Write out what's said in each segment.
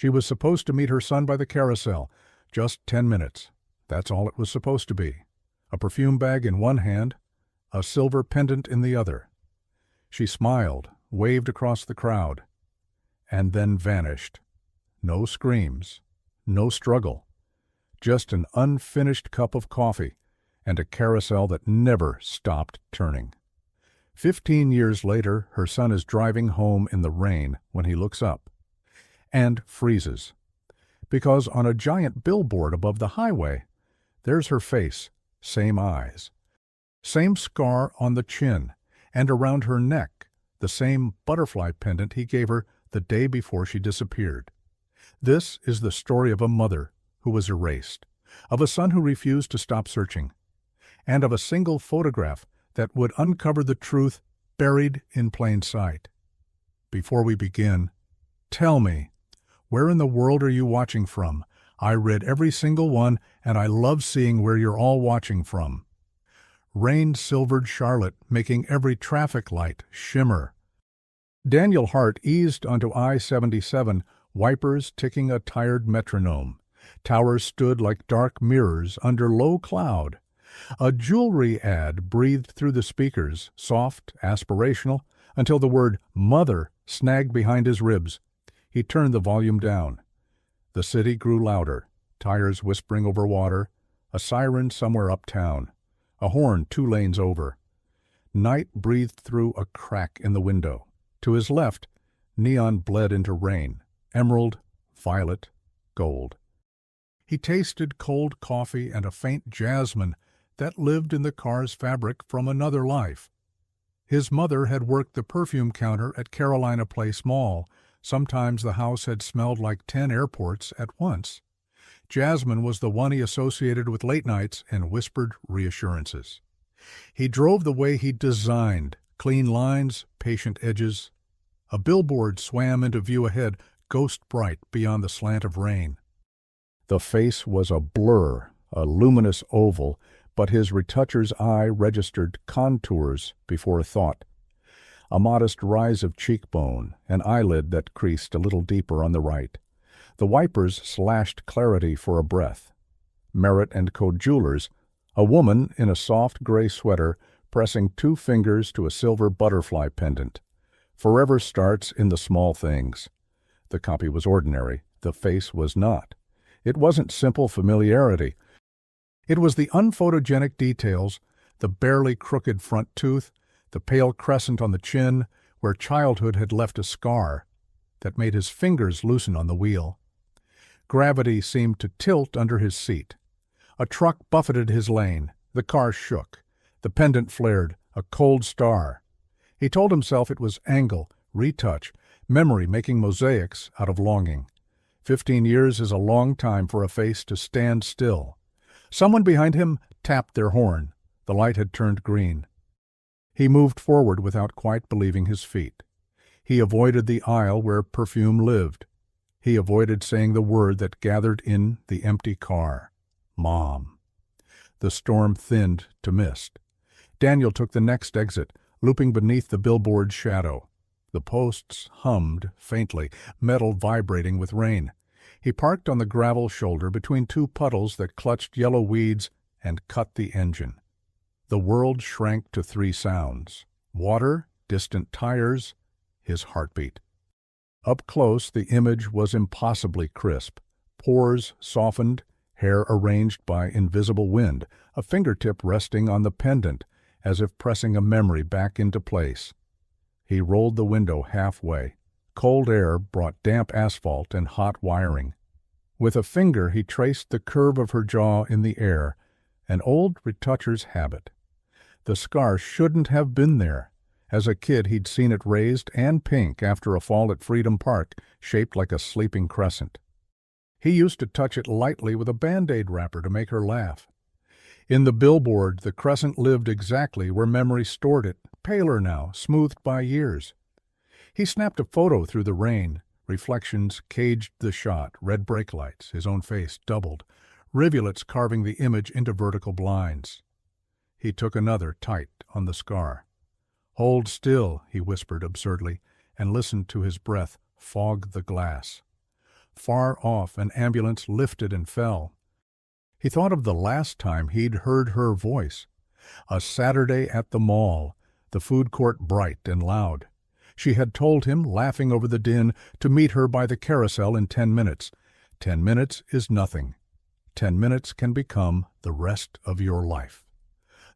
She was supposed to meet her son by the carousel. Just 10 minutes. That's all it was supposed to be. A perfume bag in one hand, a silver pendant in the other. She smiled, waved across the crowd, and then vanished. No screams, no struggle. Just an unfinished cup of coffee and a carousel that never stopped turning. 15 years later, her son is driving home in the rain when he looks up and freezes, because on a giant billboard above the highway, there's her face, same eyes, same scar on the chin, and around her neck, the same butterfly pendant he gave her the day before she disappeared. This is the story of a mother who was erased, of a son who refused to stop searching, and of a single photograph that would uncover the truth buried in plain sight. Before we begin, tell me, where in the world are you watching from? I read every single one, and I love seeing where you're all watching from. Rain-silvered Charlotte, making every traffic light shimmer. Daniel Hart eased onto I-77, wipers ticking a tired metronome. Towers stood like dark mirrors under low cloud. A jewelry ad breathed through the speakers, soft, aspirational, until the word "mother" snagged behind his ribs. He turned the volume down. The city grew louder, tires whispering over water, a siren somewhere uptown, a horn 2 lanes over. Night breathed through a crack in the window. To his left, neon bled into rain, emerald, violet, gold. He tasted cold coffee and a faint jasmine that lived in the car's fabric from another life. His mother had worked the perfume counter at Carolina Place Mall. Sometimes the house had smelled like 10 airports at once. Jasmine was the one he associated with late nights and whispered reassurances. He drove the way he designed, clean lines, patient edges. A billboard swam into view ahead, ghost bright beyond the slant of rain. The face was a blur, a luminous oval, but his retoucher's eye registered contours before thought. A modest rise of cheekbone, an eyelid that creased a little deeper on the right. The wipers slashed clarity for a breath. Merritt & Co. Jewelers, a woman in a soft gray sweater pressing 2 fingers to a silver butterfly pendant. Forever starts in the small things. The copy was ordinary. The face was not. It wasn't simple familiarity. It was the unphotogenic details, the barely crooked front tooth, the pale crescent on the chin, where childhood had left a scar, that made his fingers loosen on the wheel. Gravity seemed to tilt under his seat. A truck buffeted his lane. The car shook. The pendant flared, a cold star. He told himself it was angle, retouch, memory making mosaics out of longing. 15 years is a long time for a face to stand still. Someone behind him tapped their horn. The light had turned green. He moved forward without quite believing his feet. He avoided the aisle where perfume lived. He avoided saying the word that gathered in the empty car. Mom. The storm thinned to mist. Daniel took the next exit, looping beneath the billboard's shadow. The posts hummed faintly, metal vibrating with rain. He parked on the gravel shoulder between 2 puddles that clutched yellow weeds and cut the engine. The world shrank to 3 sounds: water, distant tires, his heartbeat. Up close, the image was impossibly crisp. Pores softened, hair arranged by invisible wind, a fingertip resting on the pendant, as if pressing a memory back into place. He rolled the window halfway. Cold air brought damp asphalt and hot wiring. With a finger he traced the curve of her jaw in the air, an old retoucher's habit. The scar shouldn't have been there. As a kid he'd seen it raised and pink after a fall at Freedom Park, shaped like a sleeping crescent. He used to touch it lightly with a Band-Aid wrapper to make her laugh. In the billboard, the crescent lived exactly where memory stored it, paler now, smoothed by years. He snapped a photo through the rain. Reflections caged the shot, red brake lights, his own face doubled, rivulets carving the image into vertical blinds. He took another tight on the scar. "Hold still," he whispered absurdly, and listened to his breath fog the glass. Far off, an ambulance lifted and fell. He thought of the last time he'd heard her voice. A Saturday at the mall, the food court bright and loud. She had told him, laughing over the din, to meet her by the carousel in 10 minutes. 10 minutes is nothing. 10 minutes can become the rest of your life.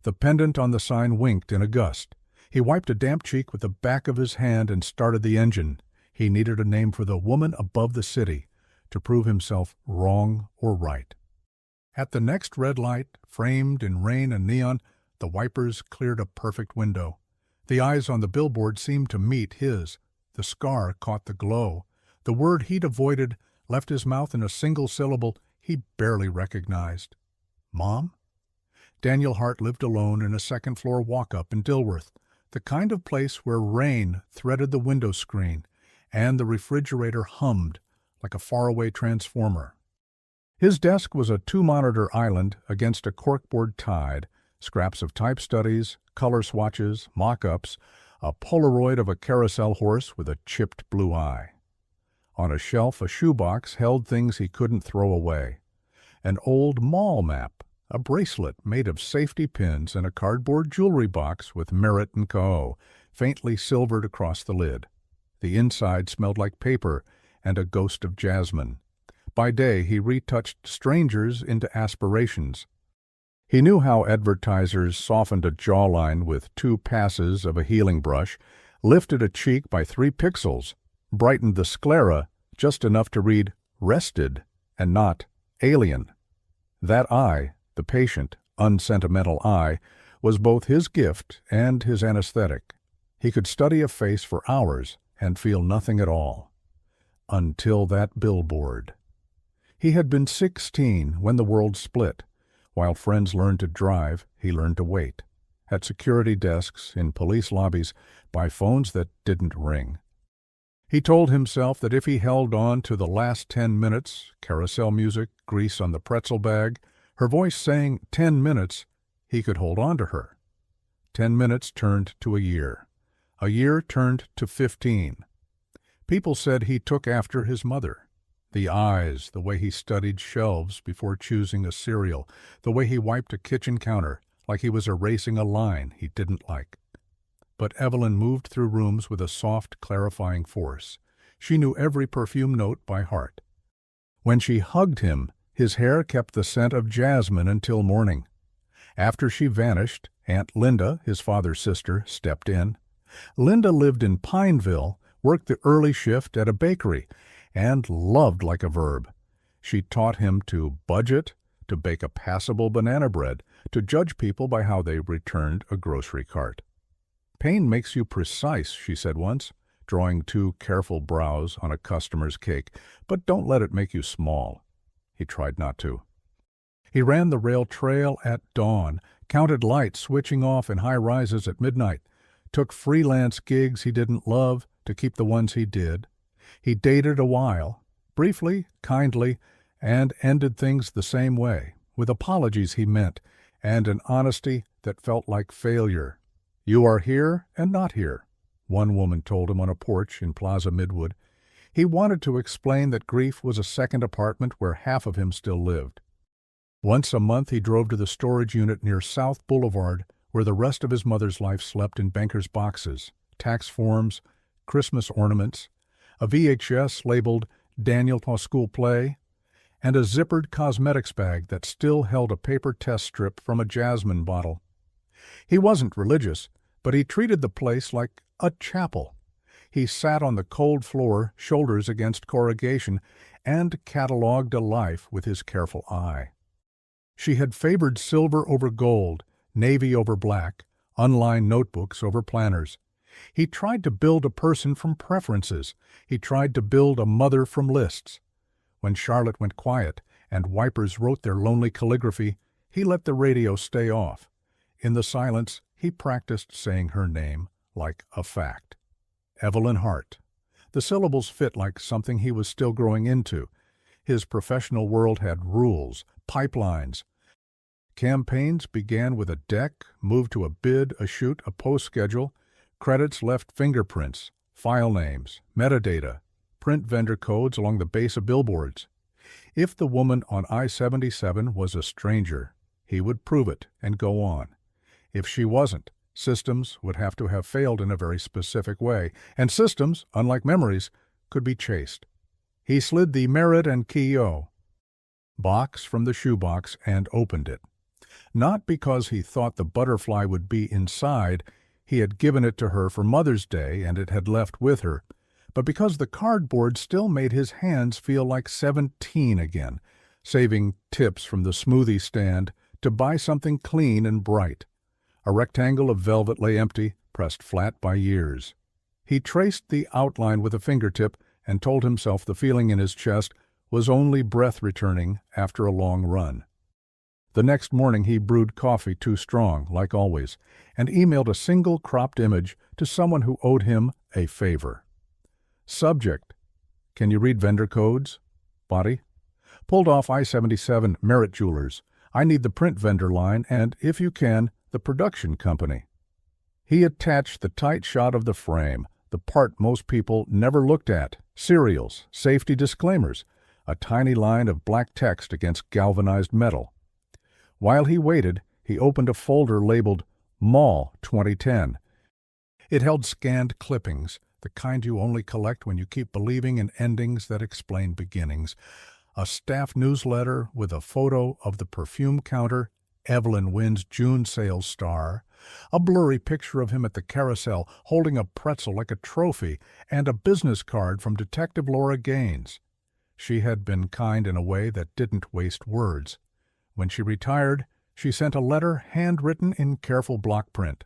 The pendant on the sign winked in a gust. He wiped a damp cheek with the back of his hand and started the engine. He needed a name for the woman above the city, to prove himself wrong or right. At the next red light, framed in rain and neon, the wipers cleared a perfect window. The eyes on the billboard seemed to meet his. The scar caught the glow. The word he'd avoided left his mouth in a single syllable he barely recognized. Mom? Daniel Hart lived alone in a second-floor walk-up in Dilworth, the kind of place where rain threaded the window screen and the refrigerator hummed like a faraway transformer. His desk was a 2-monitor island against a corkboard tide, scraps of type studies, color swatches, mock-ups, a Polaroid of a carousel horse with a chipped blue eye. On a shelf, a shoebox held things he couldn't throw away. An old mall map, a bracelet made of safety pins, and a cardboard jewelry box with Merit & Co., faintly silvered across the lid. The inside smelled like paper and a ghost of jasmine. By day, he retouched strangers into aspirations. He knew how advertisers softened a jawline with 2 passes of a healing brush, lifted a cheek by 3 pixels, brightened the sclera just enough to read rested and not alien. That eye, the patient, unsentimental eye, was both his gift and his anesthetic. He could study a face for hours and feel nothing at all. Until that billboard. He had been 16 when the world split. While friends learned to drive, he learned to wait. At security desks, in police lobbies, by phones that didn't ring. He told himself that if he held on to the last 10 minutes, carousel music, grease on the pretzel bag, her voice saying 10 minutes, he could hold on to her. 10 minutes turned to a year. A year turned to 15. People said he took after his mother. The eyes, the way he studied shelves before choosing a cereal, the way he wiped a kitchen counter like he was erasing a line he didn't like. But Evelyn moved through rooms with a soft, clarifying force. She knew every perfume note by heart. When she hugged him, his hair kept the scent of jasmine until morning. After she vanished, Aunt Linda, his father's sister, stepped in. Linda lived in Pineville, worked the early shift at a bakery, and loved like a verb. She taught him to budget, to bake a passable banana bread, to judge people by how they returned a grocery cart. Pain makes you precise, she said once, drawing 2 careful brows on a customer's cake, but don't let it make you small. He tried not to. He ran the rail trail at dawn, counted lights switching off in high rises at midnight, took freelance gigs he didn't love to keep the ones he did. He dated a while, briefly, kindly, and ended things the same way, with apologies he meant, and an honesty that felt like failure. You are here and not here, one woman told him on a porch in Plaza Midwood. He wanted to explain that grief was a second apartment where half of him still lived. Once a month he drove to the storage unit near South Boulevard, where the rest of his mother's life slept in banker's boxes, tax forms, Christmas ornaments, a VHS labeled Daniel to School Play, and a zippered cosmetics bag that still held a paper test strip from a jasmine bottle. He wasn't religious, but he treated the place like a chapel. He sat on the cold floor, shoulders against corrugation, and catalogued a life with his careful eye. She had favored silver over gold, navy over black, unlined notebooks over planners. He tried to build a person from preferences. He tried to build a mother from lists. When Charlotte went quiet and wipers wrote their lonely calligraphy, he let the radio stay off. In the silence, he practiced saying her name like a fact. Evelyn Hart. The syllables fit like something he was still growing into. His professional world had rules, pipelines. Campaigns began with a deck, moved to a bid, a shoot, a post schedule. Credits left fingerprints, file names, metadata, print vendor codes along the base of billboards. If the woman on I-77 was a stranger, he would prove it and go on. If she wasn't, systems would have to have failed in a very specific way, and systems, unlike memories, could be chased. He slid the Merit and Keogh box from the shoebox and opened it. Not because he thought the butterfly would be inside, he had given it to her for Mother's Day and it had left with her, but because the cardboard still made his hands feel like 17 again, saving tips from the smoothie stand to buy something clean and bright. A rectangle of velvet lay empty, pressed flat by years. He traced the outline with a fingertip and told himself the feeling in his chest was only breath returning after a long run. The next morning he brewed coffee too strong, like always, and emailed a single cropped image to someone who owed him a favor. Subject: Can you read vendor codes? Body: Pulled off I-77 Merit Jewelers. I need the print vendor line and, if you can, the production company. He attached the tight shot of the frame, the part most people never looked at, serials, safety disclaimers, a tiny line of black text against galvanized metal. While he waited, he opened a folder labeled Mall 2010. It held scanned clippings, the kind you only collect when you keep believing in endings that explain beginnings. A staff newsletter with a photo of the perfume counter, Evelyn Wynn's June sales star, a blurry picture of him at the carousel holding a pretzel like a trophy, and a business card from Detective Laura Gaines. She had been kind in a way that didn't waste words. When she retired, she sent a letter handwritten in careful block print.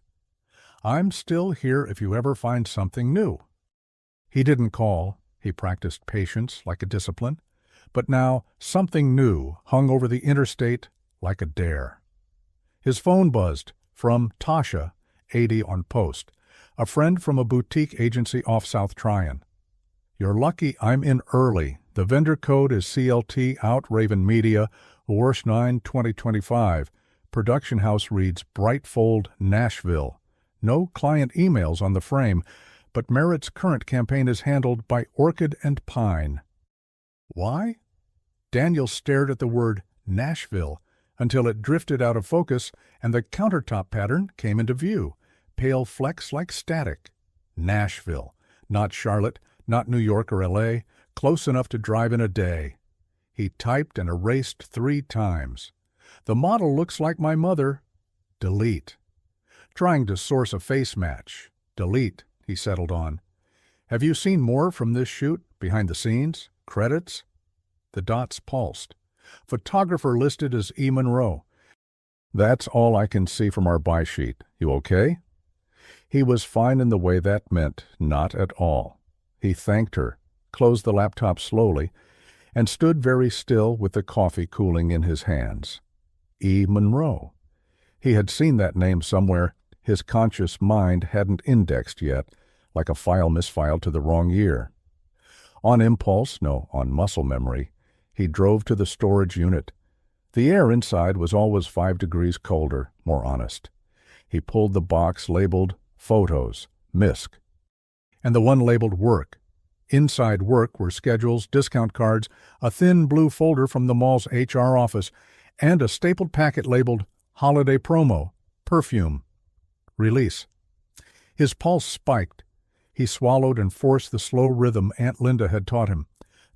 I'm still here if you ever find something new. He didn't call. He practiced patience like a discipline. But now something new hung over the interstate like a dare. His phone buzzed from Tasha, 80 on post, a friend from a boutique agency off South Tryon. You're lucky I'm in early. The vendor code is CLT out Raven Media, Warsh 9 2025. Production house reads Brightfold, Nashville. No client emails on the frame, but Merit's current campaign is handled by Orchid and Pine. Why? Daniel stared at the word Nashville until it drifted out of focus and the countertop pattern came into view, pale flecks like static. Nashville, not Charlotte, not New York or L.A., close enough to drive in a day. He typed and erased 3 times. The model looks like my mother. Delete. Trying to source a face match. Delete, he settled on. Have you seen more from this shoot, behind the scenes, credits? The dots pulsed. Photographer listed as E. Monroe. That's all I can see from our buy sheet. You okay? He was fine in the way that meant not at all. He thanked her, closed the laptop slowly, and stood very still with the coffee cooling in his hands. E. Monroe. He had seen that name somewhere his conscious mind hadn't indexed yet, like a file misfiled to the wrong year. On impulse, no, on muscle memory, he drove to the storage unit. The air inside was always 5 degrees colder, more honest. He pulled the box labeled Photos, MISC, and the one labeled Work. Inside Work were schedules, discount cards, a thin blue folder from the mall's HR office, and a stapled packet labeled Holiday Promo, Perfume, Release. His pulse spiked. He swallowed and forced the slow rhythm Aunt Linda had taught him.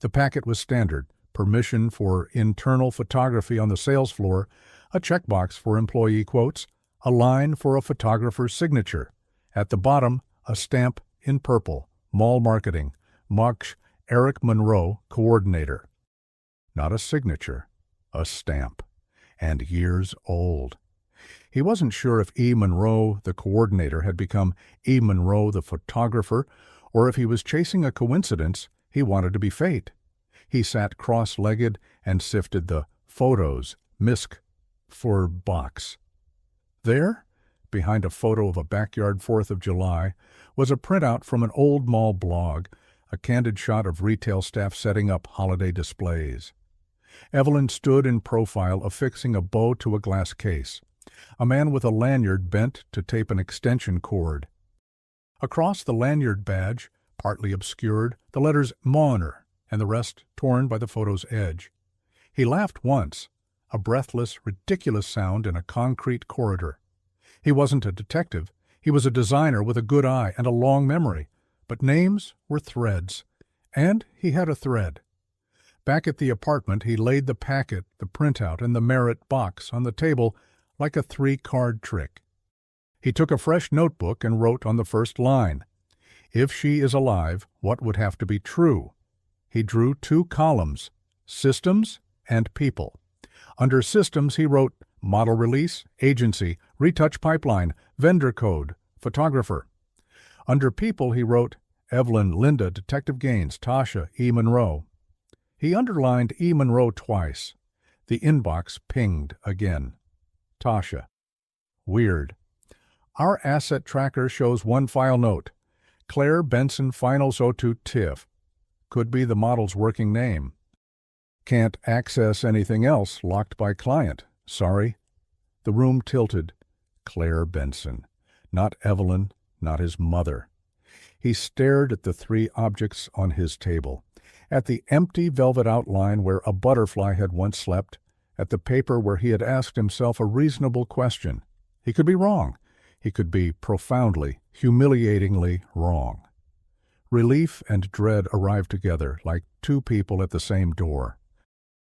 The packet was standard: permission for internal photography on the sales floor, a checkbox for employee quotes, a line for a photographer's signature. At the bottom, a stamp in purple, Mall Marketing, Moksh Eric Monroe, Coordinator. Not a signature, a stamp, and years old. He wasn't sure if E. Monroe, the coordinator, had become E. Monroe, the photographer, or if he was chasing a coincidence he wanted to be fate. He sat cross-legged and sifted the photos, MISC, for box. There, behind a photo of a backyard 4th of July, was a printout from an old mall blog, a candid shot of retail staff setting up holiday displays. Evelyn stood in profile, affixing a bow to a glass case. A man with a lanyard bent to tape an extension cord. Across the lanyard badge, partly obscured, the letters Moner, and the rest torn by the photo's edge. He laughed once, a breathless, ridiculous sound in a concrete corridor. He wasn't a detective. He was a designer with a good eye and a long memory. But names were threads, and he had a thread. Back at the apartment, he laid the packet, the printout, and the merit box on the table like a 3-card trick. He took a fresh notebook and wrote on the first line, "If she is alive, what would have to be true?" He drew 2 columns, systems and people. Under systems, he wrote model release, agency, retouch pipeline, vendor code, photographer. Under people, he wrote Evelyn, Linda, Detective Gaines, Tasha, E. Monroe. He underlined E. Monroe twice. The inbox pinged again. Tasha. Weird. Our asset tracker shows 1 file note. Claire Benson Finals 02 TIFF. Could be the model's working name. Can't access anything else, locked by client. Sorry. The room tilted. Claire Benson. Not Evelyn, not his mother. He stared at the 3 objects on his table, at the empty velvet outline where a butterfly had once slept, at the paper where he had asked himself a reasonable question. He could be wrong. He could be profoundly, humiliatingly wrong. Relief and dread arrived together like 2 people at the same door.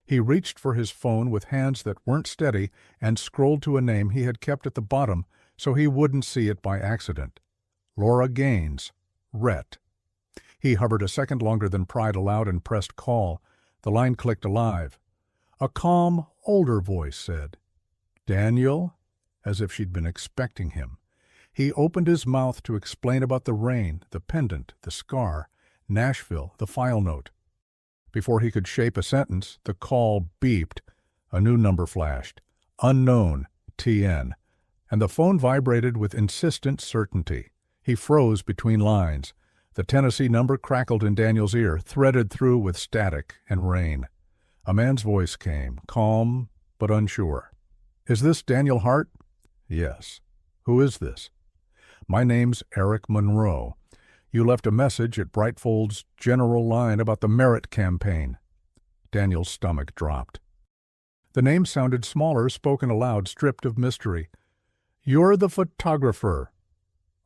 He reached for his phone with hands that weren't steady and scrolled to a name he had kept at the bottom so he wouldn't see it by accident. Laura Gaines, Rhett. He hovered a second longer than Pride allowed and pressed call. The line clicked alive. A calm, older voice said, "Daniel?" as if she'd been expecting him. He opened his mouth to explain about the rain, the pendant, the scar, Nashville, the file note. Before he could shape a sentence, the call beeped. A new number flashed. Unknown, TN. And the phone vibrated with insistent certainty. He froze between lines. The Tennessee number crackled in Daniel's ear, threaded through with static and rain. A man's voice came, calm but unsure. "Is this Daniel Hart?" "Yes." "Who is this?" "My name's Eric Monroe. You left a message at Brightfold's general line about the merit campaign." Daniel's stomach dropped. The name sounded smaller, spoken aloud, stripped of mystery. "You're the photographer."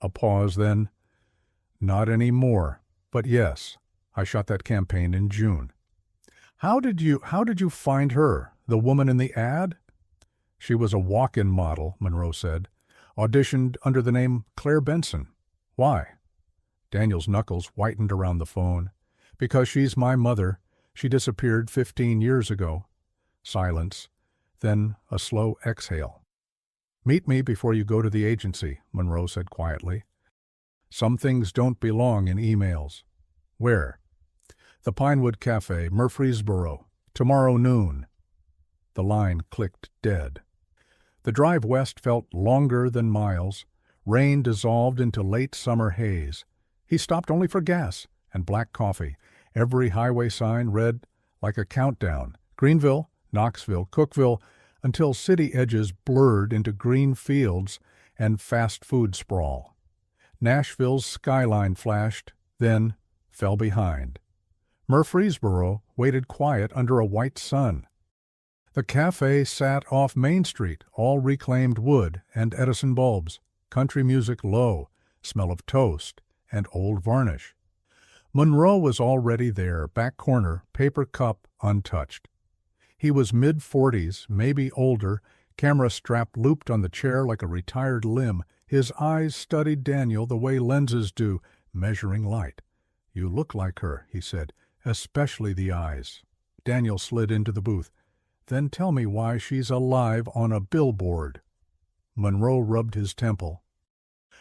A pause, then, "Not any more, but yes, I shot that campaign in June." How did you find her, the woman in the ad?" "She was a walk-in model," Monroe said. "Auditioned under the name Claire Benson." "Why?" Daniel's knuckles whitened around the phone. "Because she's my mother. She disappeared 15 years ago." Silence, then a slow exhale. "Meet me before you go to the agency," Monroe said quietly. "Some things don't belong in emails." "Where?" "The Pinewood Cafe, Murfreesboro. Tomorrow noon." The line clicked dead. The drive west felt longer than miles. Rain dissolved into late summer haze. He stopped only for gas and black coffee. Every highway sign read like a countdown. Greenville, Knoxville, Cookville, until city edges blurred into green fields and fast food sprawl. Nashville's skyline flashed, then fell behind. Murfreesboro waited quiet under a white sun. The cafe sat off Main Street, all reclaimed wood and Edison bulbs, country music low, smell of toast, and old varnish. Monroe was already there, back corner, paper cup untouched. He was mid-40s, maybe older, camera strap looped on the chair like a retired limb. His eyes studied Daniel the way lenses do, measuring light. "You look like her," he said, "especially the eyes." Daniel slid into the booth. "Then tell me why she's alive on a billboard." Monroe rubbed his temple.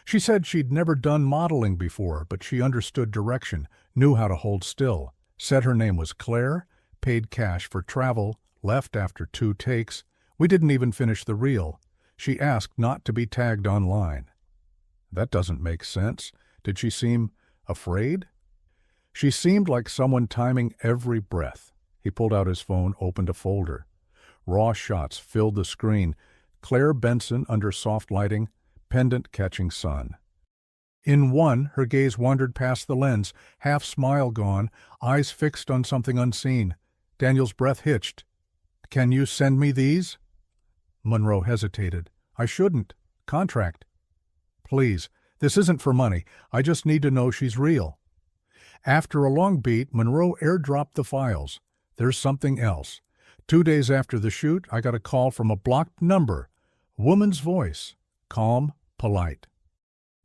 "She said she'd never done modeling before, but she understood direction, knew how to hold still, said her name was Claire, paid cash for travel, left after 2 takes. We didn't even finish the reel. She asked not to be tagged online." "That doesn't make sense. Did she seem afraid?" "She seemed like someone timing every breath." He pulled out his phone, opened a folder. Raw shots filled the screen. Claire Benson under soft lighting, pendant catching sun. In one, her gaze wandered past the lens, half smile gone, eyes fixed on something unseen. Daniel's breath hitched. "Can you send me these?" Monroe hesitated. "I shouldn't. Contract." "Please, this isn't for money. I just need to know she's real." After a long beat, Monroe airdropped the files. "There's something else. 2 days after the shoot, I got a call from a blocked number. Woman's voice. Calm, polite.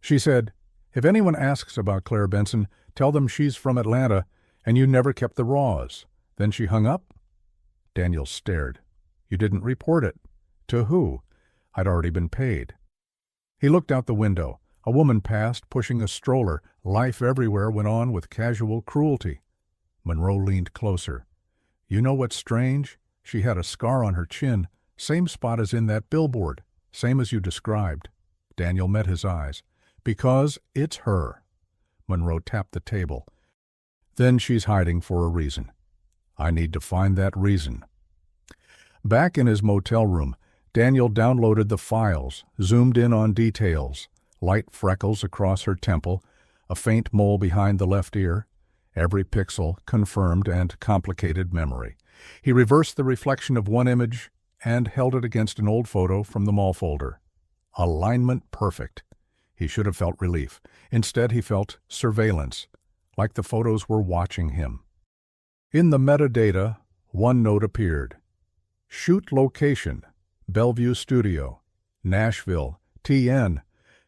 She said, 'If anyone asks about Claire Benson, tell them she's from Atlanta and you never kept the raws.' Then she hung up." Daniel stared. "You didn't report it." "To who?" "I'd already been paid." He looked out the window. A woman passed, pushing a stroller. Life everywhere went on with casual cruelty. Monroe leaned closer. "You know what's strange? She had a scar on her chin, same spot as in that billboard, same as you described." Daniel met his eyes. "Because it's her." Monroe tapped the table. "Then she's hiding for a reason. I need to find that reason." Back in his motel room, Daniel downloaded the files, zoomed in on details. Light freckles across her temple, a faint mole behind the left ear. Every pixel confirmed and complicated memory. He reversed the reflection of one image and held it against an old photo from the mall folder. Alignment perfect. He should have felt relief. Instead, he felt surveillance, like the photos were watching him. In the metadata, one note appeared. Shoot location, Bellevue Studio, Nashville, TN,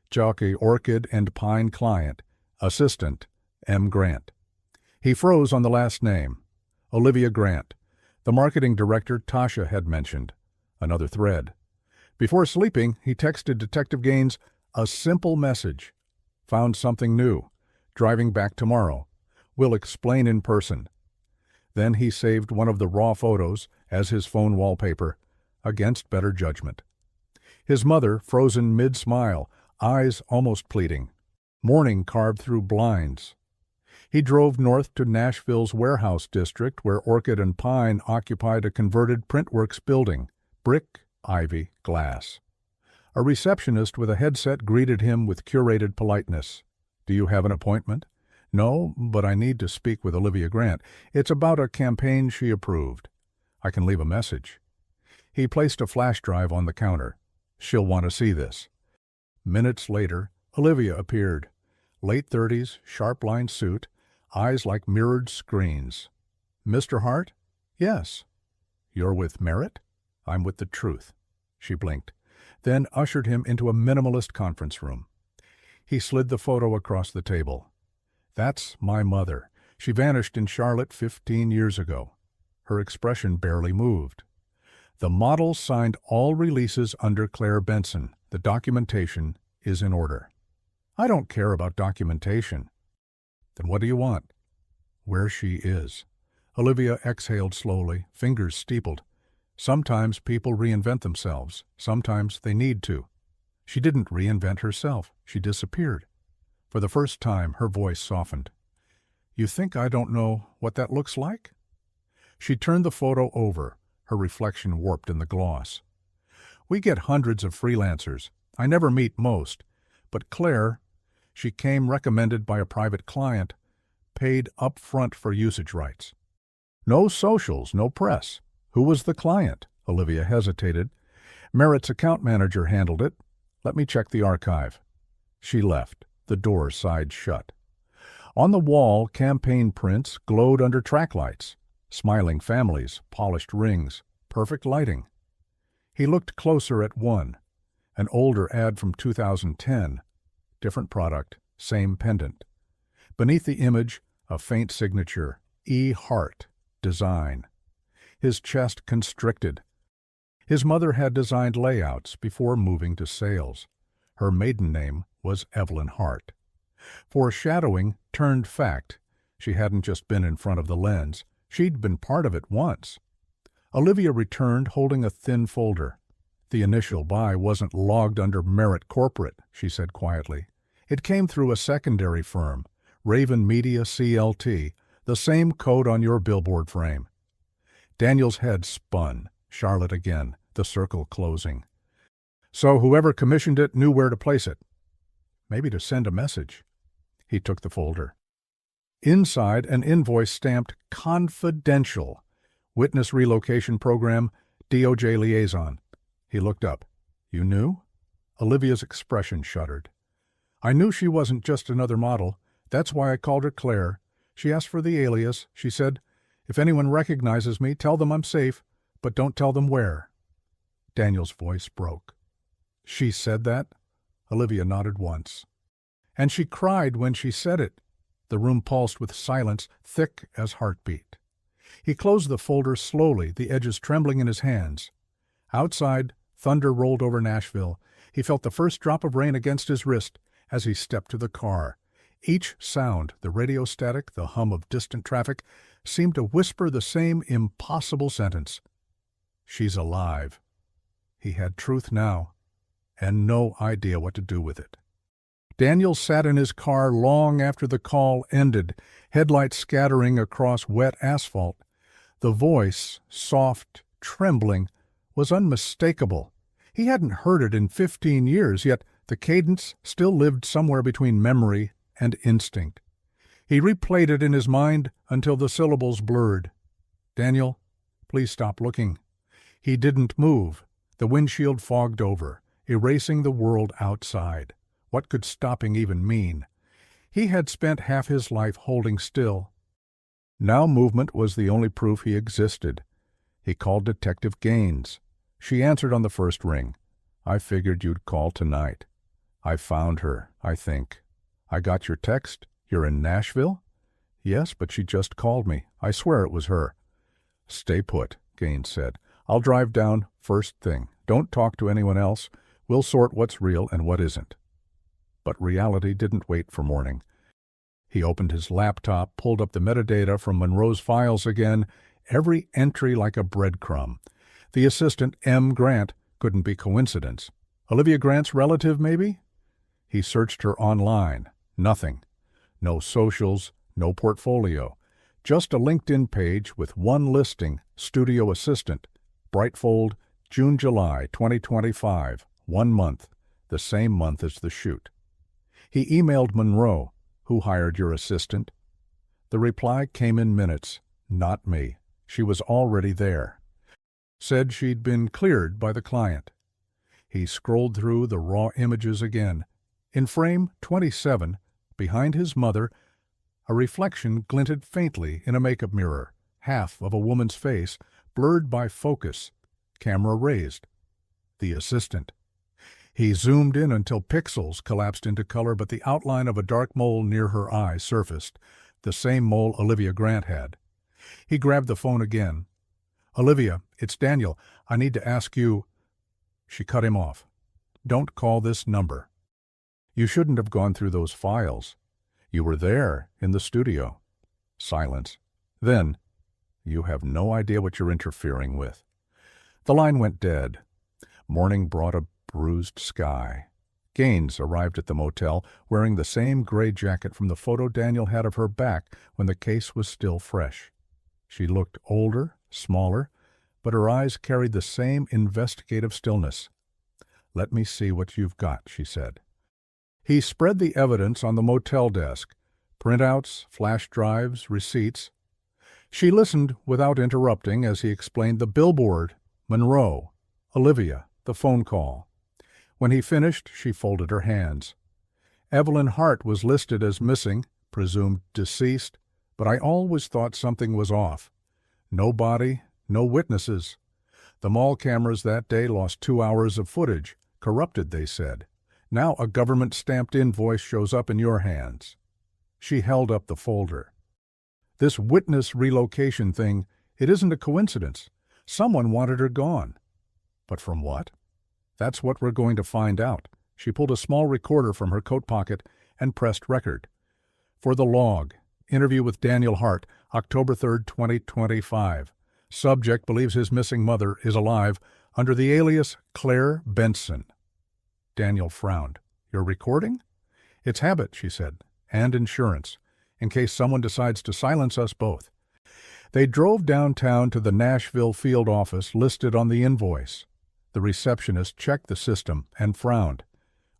Jockey Orchid and Pine client, assistant, M. Grant. He froze on the last name. Olivia Grant. The marketing director Tasha had mentioned. Another thread. Before sleeping, he texted Detective Gaines a simple message. Found something new. Driving back tomorrow. Will explain in person. Then he saved one of the raw photos as his phone wallpaper, against better judgment. His mother, frozen mid-smile, eyes almost pleading. Morning carved through blinds. He drove north to Nashville's warehouse district, where Orchid and Pine occupied a converted Printworks building. Brick, ivy, glass. A receptionist with a headset greeted him with curated politeness. "Do you have an appointment?" "No, but I need to speak with Olivia Grant. It's about a campaign she approved." "I can leave a message." He placed a flash drive on the counter. "She'll want to see this." Minutes later, Olivia appeared. Late 30s, sharp-lined suit, eyes like mirrored screens. "Mr. Hart?" "Yes." "You're with Merritt?" "I'm with the Truth." She blinked, then ushered him into a minimalist conference room. He slid the photo across the table. "That's my mother. She vanished in Charlotte 15 years ago." Her expression barely moved. "The model signed all releases under Claire Benson. The documentation is in order." "I don't care about documentation." "Then what do you want?" "Where she is." Olivia exhaled slowly, fingers steepled. "Sometimes people reinvent themselves. Sometimes they need to." She didn't reinvent herself. She disappeared. For the first time, her voice softened. "You think I don't know what that looks like?" She turned the photo over, her reflection warped in the gloss. "We get hundreds of freelancers. I never meet most. But Claire, she came recommended by a private client, paid up front for usage rights. No socials, no press. Who was the client?" Olivia hesitated. "Merritt's account manager handled it. Let me check the archive." She left, the door side shut. On the wall, campaign prints glowed under track lights. Smiling families, polished rings, perfect lighting. He looked closer at one. An older ad from 2010. Different product, same pendant. Beneath the image, a faint signature, E. Hart, design. His chest constricted. His mother had designed layouts before moving to sales. Her maiden name was Evelyn Hart. Foreshadowing turned fact. She hadn't just been in front of the lens. She'd been part of it once. Olivia returned holding a thin folder. "The initial buy wasn't logged under Merritt Corporate," she said quietly. "It came through a secondary firm, Raven Media CLT, the same code on your billboard frame." Daniel's head spun. Charlotte again, the circle closing. "So whoever commissioned it knew where to place it." Maybe to send a message. He took the folder. Inside, an invoice stamped "Confidential. Witness Relocation Program, DOJ Liaison." He looked up. "You knew?" Olivia's expression shuddered. "I knew she wasn't just another model. That's why I called her Claire. She asked for the alias. She said, 'If anyone recognizes me, tell them I'm safe, but don't tell them where.'" Daniel's voice broke. "She said that?" Olivia nodded once. "And she cried when she said it." The room pulsed with silence, thick as heartbeat. He closed the folder slowly, the edges trembling in his hands. Outside, thunder rolled over Nashville. He felt the first drop of rain against his wrist as he stepped to the car. Each sound, the radio static, the hum of distant traffic, seemed to whisper the same impossible sentence. "She's alive." He had truth now, and no idea what to do with it. Daniel sat in his car long after the call ended, headlights scattering across wet asphalt. The voice, soft, trembling, was unmistakable. He hadn't heard it in 15 years, yet the cadence still lived somewhere between memory and instinct. He replayed it in his mind until the syllables blurred. "Daniel, please stop looking." He didn't move. The windshield fogged over, erasing the world outside. What could stopping even mean? He had spent half his life holding still. Now movement was the only proof he existed. He called Detective Gaines. She answered on the first ring. "I figured you'd call tonight. I found her, I think." "I got your text. You're in Nashville?" "Yes, but she just called me. I swear it was her." "Stay put," Gaines said. "I'll drive down first thing. Don't talk to anyone else. We'll sort what's real and what isn't." But reality didn't wait for morning. He opened his laptop, pulled up the metadata from Monroe's files again, every entry like a breadcrumb. The assistant, M. Grant, couldn't be coincidence. Olivia Grant's relative, maybe? He searched her online. Nothing. No socials, no portfolio. Just a LinkedIn page with one listing, studio assistant. Brightfold, June-July 2025, 1 month, the same month as the shoot. He emailed Monroe, "Who hired your assistant?" The reply came in minutes. "Not me. She was already there." Said she'd been cleared by the client. He scrolled through the raw images again. In frame 27, behind his mother, a reflection glinted faintly in a makeup mirror, half of a woman's face, blurred by focus, camera raised. The assistant. He zoomed in until pixels collapsed into color, but the outline of a dark mole near her eye surfaced, the same mole Olivia Grant had. He grabbed the phone again. "Olivia, it's Daniel. I need to ask you—" She cut him off. "Don't call this number. You shouldn't have gone through those files. You were there, in the studio." Silence. Then, "You have no idea what you're interfering with." The line went dead. Morning brought a bruised sky. Gaines arrived at the motel, wearing the same gray jacket from the photo Daniel had of her back when the case was still fresh. She looked older, smaller, but her eyes carried the same investigative stillness. "Let me see what you've got," she said. He spread the evidence on the motel desk, printouts, flash drives, receipts. She listened without interrupting as he explained the billboard, Monroe, Olivia, the phone call. When he finished, she folded her hands. "Evelyn Hart was listed as missing, presumed deceased, but I always thought something was off. No body, no witnesses. The mall cameras that day lost 2 hours of footage, corrupted, they said. Now a government-stamped invoice shows up in your hands." She held up the folder. "This witness relocation thing, it isn't a coincidence. Someone wanted her gone. But from what? That's what we're going to find out." She pulled a small recorder from her coat pocket and pressed record. "For the log, interview with Daniel Hart, October 3rd, 2025. Subject believes his missing mother is alive under the alias Claire Benson." Daniel frowned. "You're recording?" "It's habit," she said, "and insurance, in case someone decides to silence us both." They drove downtown to the Nashville field office listed on the invoice. The receptionist checked the system and frowned.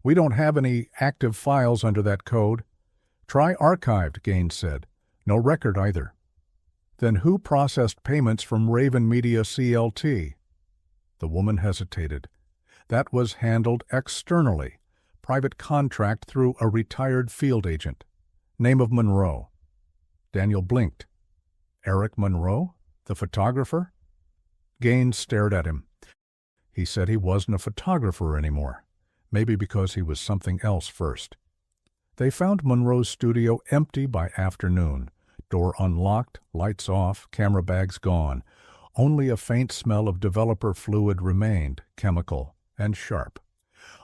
We don't have any active files under that code. Try archived, Gaines said. No record either. Then who processed payments from Raven Media CLT? The woman hesitated. That was handled externally. Private contract through a retired field agent. Name of Monroe. Daniel blinked. Eric Monroe? The photographer? Gaines stared at him. He said he wasn't a photographer anymore. Maybe because he was something else first. They found Monroe's studio empty by afternoon. Door unlocked, lights off, camera bags gone. Only a faint smell of developer fluid remained, chemical and sharp.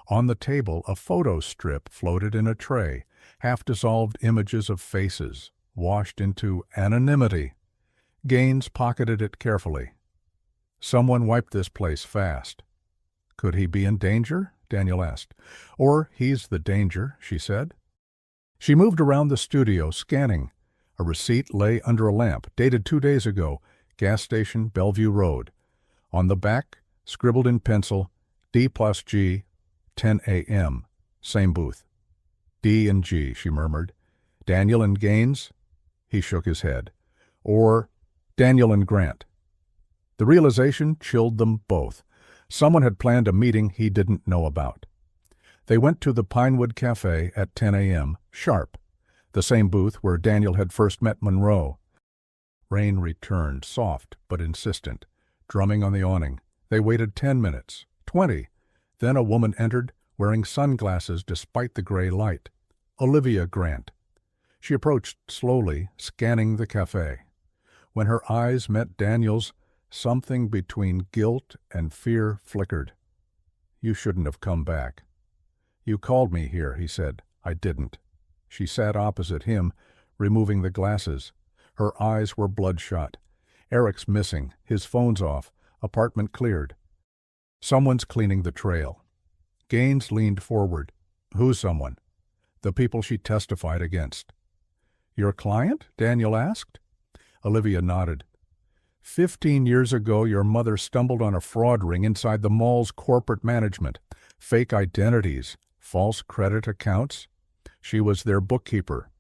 On the table, a photo strip floated in a tray, half-dissolved images of faces, washed into anonymity. Gaines pocketed it carefully. Someone wiped this place fast. Could he be in danger? Daniel asked. Or he's the danger, she said. She moved around the studio, scanning. A receipt lay under a lamp, dated 2 days ago, gas station, Bellevue Road. On the back, scribbled in pencil, D+G, 10 a.m., same booth. D and G, she murmured. Daniel and Gaines? He shook his head. Or Daniel and Grant. The realization chilled them both. Someone had planned a meeting he didn't know about. They went to the Pinewood Cafe at 10 a.m., sharp, the same booth where Daniel had first met Monroe. Rain returned, soft but insistent, drumming on the awning. They waited 10 minutes, 20. Then a woman entered, wearing sunglasses despite the gray light. Olivia Grant. She approached slowly, scanning the cafe. When her eyes met Daniel's, something between guilt and fear flickered. You shouldn't have come back. You called me here, he said. I didn't. She sat opposite him, removing the glasses. Her eyes were bloodshot. Eric's missing, his phone's off, apartment cleared. Someone's cleaning the trail. Gaines leaned forward. Who's someone? The people she testified against. Your client? Daniel asked. Olivia nodded. 15 years ago, your mother stumbled on a fraud ring inside the mall's corporate management. Fake identities, false credit accounts. She was their bookkeeper.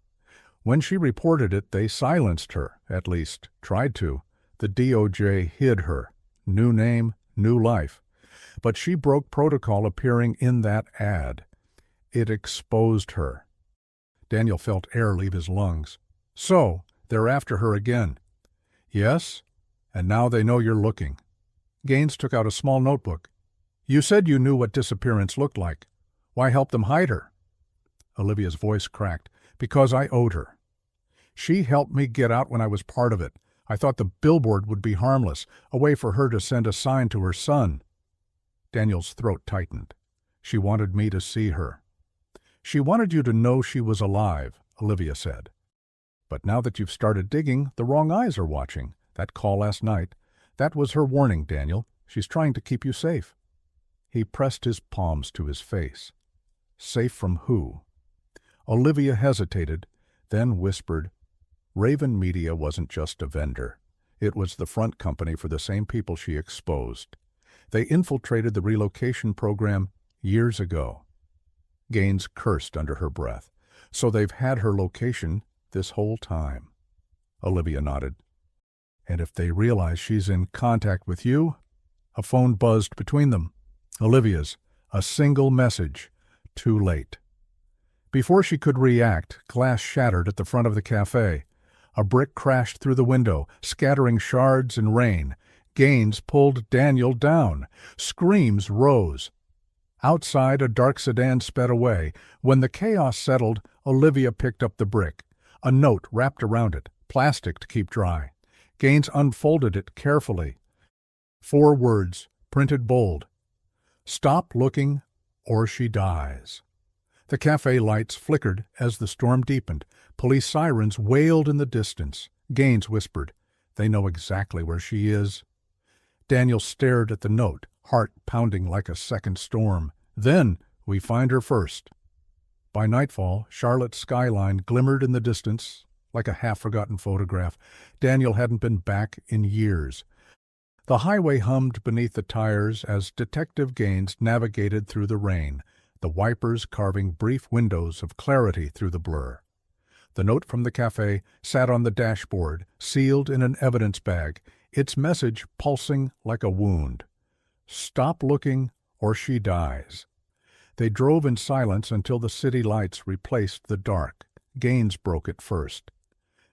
When she reported it, they silenced her, at least tried to. The DOJ hid her. New name, new life. But she broke protocol appearing in that ad. It exposed her. Daniel felt air leave his lungs. So, they're after her again. Yes, and now they know you're looking. Gaines took out a small notebook. You said you knew what disappearance looked like. Why help them hide her? Olivia's voice cracked. Because I owed her. She helped me get out when I was part of it. I thought the billboard would be harmless, a way for her to send a sign to her son. Daniel's throat tightened. She wanted me to see her. She wanted you to know she was alive, Olivia said. But now that you've started digging, the wrong eyes are watching. That call last night, that was her warning, Daniel. She's trying to keep you safe. He pressed his palms to his face. Safe from who? Olivia hesitated, then whispered, Raven Media wasn't just a vendor. It was the front company for the same people she exposed. They infiltrated the relocation program years ago. Gaines cursed under her breath. So they've had her location this whole time. Olivia nodded. And if they realize she's in contact with you? A phone buzzed between them. Olivia's. A single message. Too late. Before she could react, glass shattered at the front of the cafe. A brick crashed through the window, scattering shards and rain. Gaines pulled Daniel down. Screams rose. Outside, a dark sedan sped away. When the chaos settled, Olivia picked up the brick. A note wrapped around it, plastic to keep dry. Gaines unfolded it carefully. 4 words, printed bold. Stop looking, or she dies. The cafe lights flickered as the storm deepened. Police sirens wailed in the distance. Gaines whispered, They know exactly where she is. Daniel stared at the note, heart pounding like a second storm. Then we find her first. By nightfall, Charlotte's skyline glimmered in the distance, like a half-forgotten photograph. Daniel hadn't been back in years. The highway hummed beneath the tires as Detective Gaines navigated through the rain. the wipers carving brief windows of clarity through the blur. The note from the cafe sat on the dashboard, sealed in an evidence bag, its message pulsing like a wound. "Stop looking, or she dies." They drove in silence until the city lights replaced the dark. Gaines broke it first.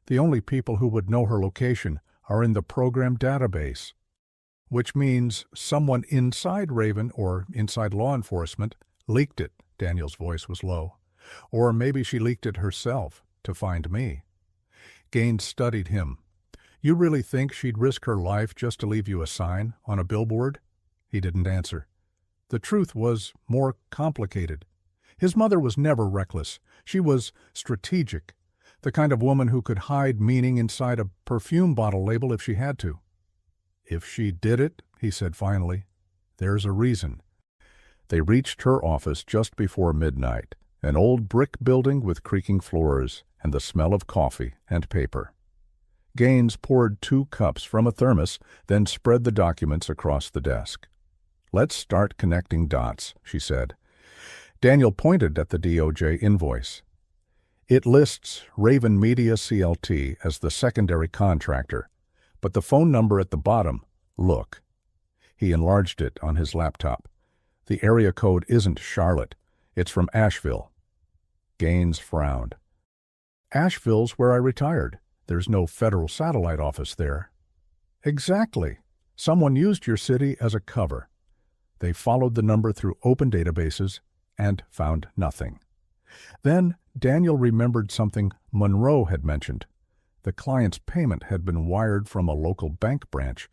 "The only people who would know her location are in the program database." "Which means someone inside Raven, or inside law enforcement, leaked it." Daniel's voice was low. "Or maybe she leaked it herself, to find me." Gaines studied him. "You really think she'd risk her life just to leave you a sign on a billboard?" He didn't answer. The truth was more complicated. His mother was never reckless. She was strategic, the kind of woman who could hide meaning inside a perfume bottle label if she had to. "If she did it," he said finally, "there's a reason." They reached her office just before midnight, an old brick building with creaking floors and the smell of coffee and paper. Gaines poured 2 cups from a thermos, then spread the documents across the desk. "Let's start connecting dots," she said. Daniel pointed at the DOJ invoice. "It lists Raven Media CLT as the secondary contractor, but the phone number at the bottom, look." He enlarged it on his laptop. "The area code isn't Charlotte. It's from Asheville." Gaines frowned. "Asheville's where I retired. There's no federal satellite office there." "Exactly. Someone used your city as a cover." They followed the number through open databases and found nothing. Then Daniel remembered something Monroe had mentioned. The client's payment had been wired from a local bank branch.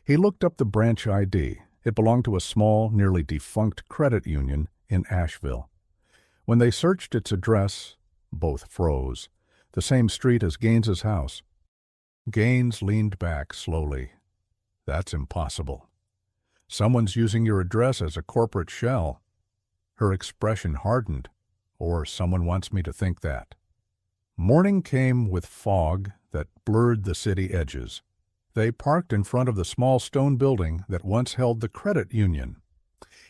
He looked up the branch ID. It belonged to a small, nearly defunct credit union in Asheville. When they searched its address, both froze. The same street as Gaines's house. Gaines leaned back slowly. "That's impossible. Someone's using your address as a corporate shell." Her expression hardened. "Or someone wants me to think that." Morning came with fog that blurred the city edges. They parked in front of the small stone building that once held the credit union.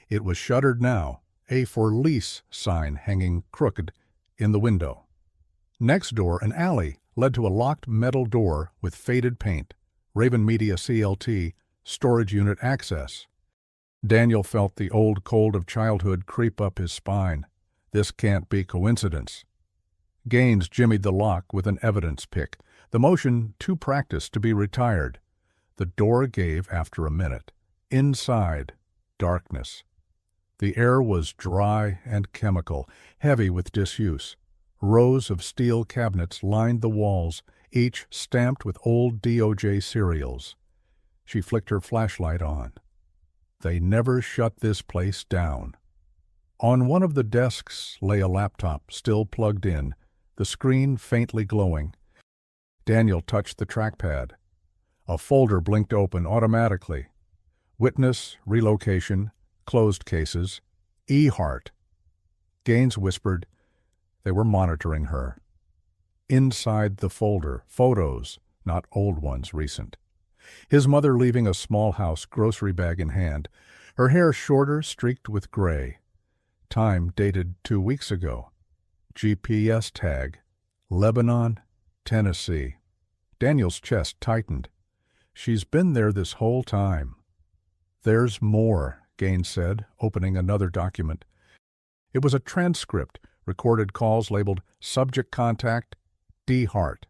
It was shuttered now, a "For Lease" sign hanging crooked in the window. Next door, an alley led to a locked metal door with faded paint. Raven Media CLT, storage unit access. Daniel felt the old cold of childhood creep up his spine. This can't be coincidence. Gaines jimmied the lock with an evidence pick, the motion too practiced to be retired. The door gave after a minute. Inside, darkness. The air was dry and chemical, heavy with disuse. Rows of steel cabinets lined the walls, each stamped with old DOJ serials. She flicked her flashlight on. They never shut this place down. On one of the desks lay a laptop, still plugged in, the screen faintly glowing. Daniel touched the trackpad. A folder blinked open automatically. Witness, relocation, closed cases, Ehart. Gaines whispered. They were monitoring her. Inside the folder, photos, not old ones, recent. His mother leaving a small house, grocery bag in hand, her hair shorter, streaked with gray. Time dated 2 weeks ago. GPS tag, Lebanon, Tennessee. Daniel's chest tightened. She's been there this whole time. "There's more," Gaines said, opening another document. It was a transcript, recorded calls labeled Subject Contact, D. Hart.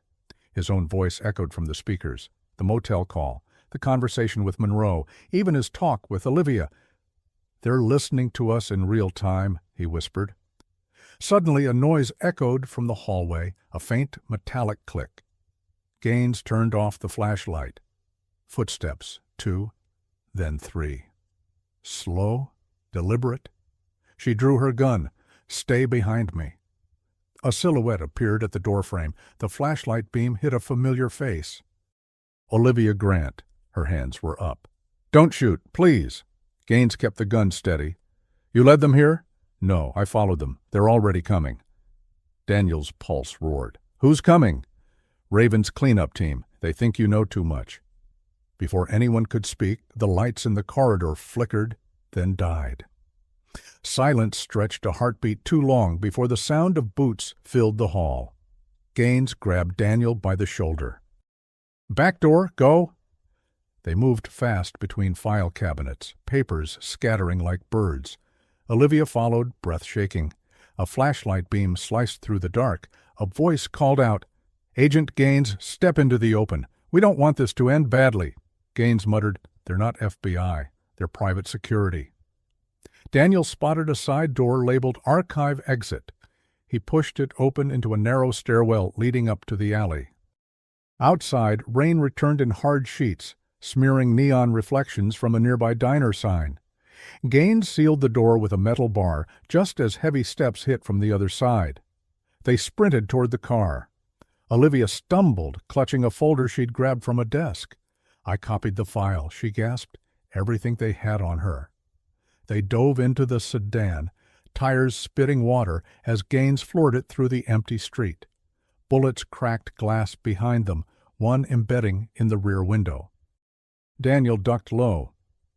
His own voice echoed from the speakers. The motel call, the conversation with Monroe, even his talk with Olivia. "They're listening to us in real time," he whispered. Suddenly a noise echoed from the hallway, a faint metallic click. Gaines turned off the flashlight. Footsteps, 2, then 3. Slow, deliberate. She drew her gun. "Stay behind me." A silhouette appeared at the doorframe. The flashlight beam hit a familiar face. Olivia Grant. Her hands were up. "Don't shoot, please." Gaines kept the gun steady. "You led them here?" "No, I followed them. They're already coming." Daniel's pulse roared. "Who's coming?" "Raven's cleanup team. They think you know too much." Before anyone could speak, the lights in the corridor flickered, then died. Silence stretched a heartbeat too long before the sound of boots filled the hall. Gaines grabbed Daniel by the shoulder. "Back door, go!" They moved fast between file cabinets, papers scattering like birds. Olivia followed, breath shaking. A flashlight beam sliced through the dark. A voice called out, "Agent Gaines, step into the open. We don't want this to end badly." Gaines muttered, "They're not FBI. They're private security." Daniel spotted a side door labeled Archive Exit. He pushed it open into a narrow stairwell leading up to the alley. Outside, rain returned in hard sheets, smearing neon reflections from a nearby diner sign. Gaines sealed the door with a metal bar just as heavy steps hit from the other side. They sprinted toward the car. Olivia stumbled, clutching a folder she'd grabbed from a desk. "I copied the file," she gasped, "everything they had on her." They dove into the sedan, tires spitting water as Gaines floored it through the empty street. Bullets cracked glass behind them, one embedding in the rear window. Daniel ducked low.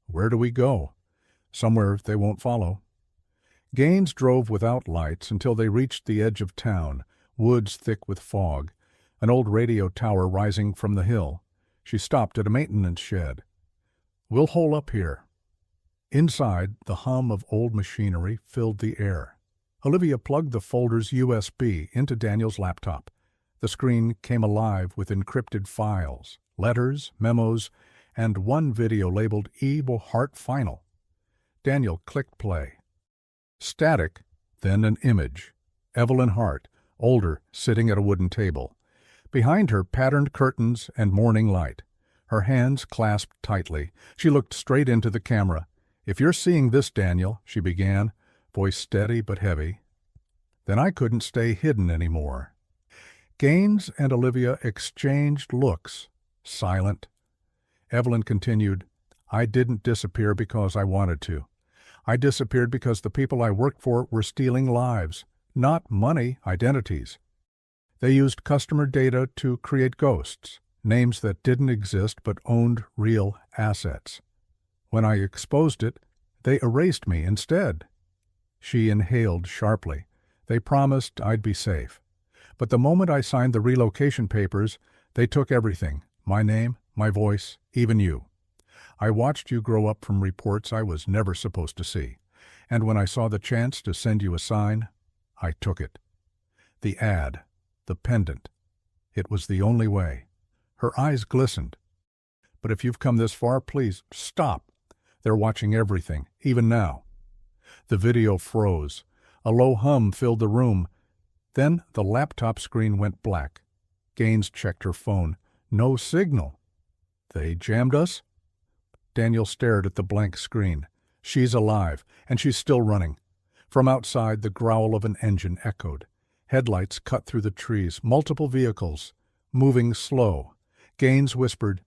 "Where do we go?" "Somewhere they won't follow." Gaines drove without lights until they reached the edge of town, woods thick with fog, an old radio tower rising from the hill. She stopped at a maintenance shed. "We'll hole up here." Inside, the hum of old machinery filled the air. Olivia plugged the folder's USB into Daniel's laptop. The screen came alive with encrypted files, letters, memos, and one video labeled Evil Heart Final. Daniel clicked play. Static, then an image. Evelyn Hart, older, sitting at a wooden table. Behind her, patterned curtains and morning light. Her hands clasped tightly. She looked straight into the camera. "If you're seeing this, Daniel," she began, voice steady but heavy, "then I couldn't stay hidden anymore." Gaines and Olivia exchanged looks, silent. Evelyn continued, "I didn't disappear because I wanted to. I disappeared because the people I worked for were stealing lives, not money, identities. They used customer data to create ghosts, names that didn't exist but owned real assets. When I exposed it, they erased me instead." She inhaled sharply. "They promised I'd be safe. But the moment I signed the relocation papers, they took everything, my name, my voice, even you. I watched you grow up from reports I was never supposed to see. And when I saw the chance to send you a sign, I took it. The ad, the pendant. It was the only way." Her eyes glistened. "But if you've come this far, please, stop. They're watching everything, even now." The video froze. A low hum filled the room. Then the laptop screen went black. Gaines checked her phone. No signal. "They jammed us?" Daniel stared at the blank screen. "She's alive, and she's still running." From outside, the growl of an engine echoed. Headlights cut through the trees, multiple vehicles, moving slow. Gaines whispered,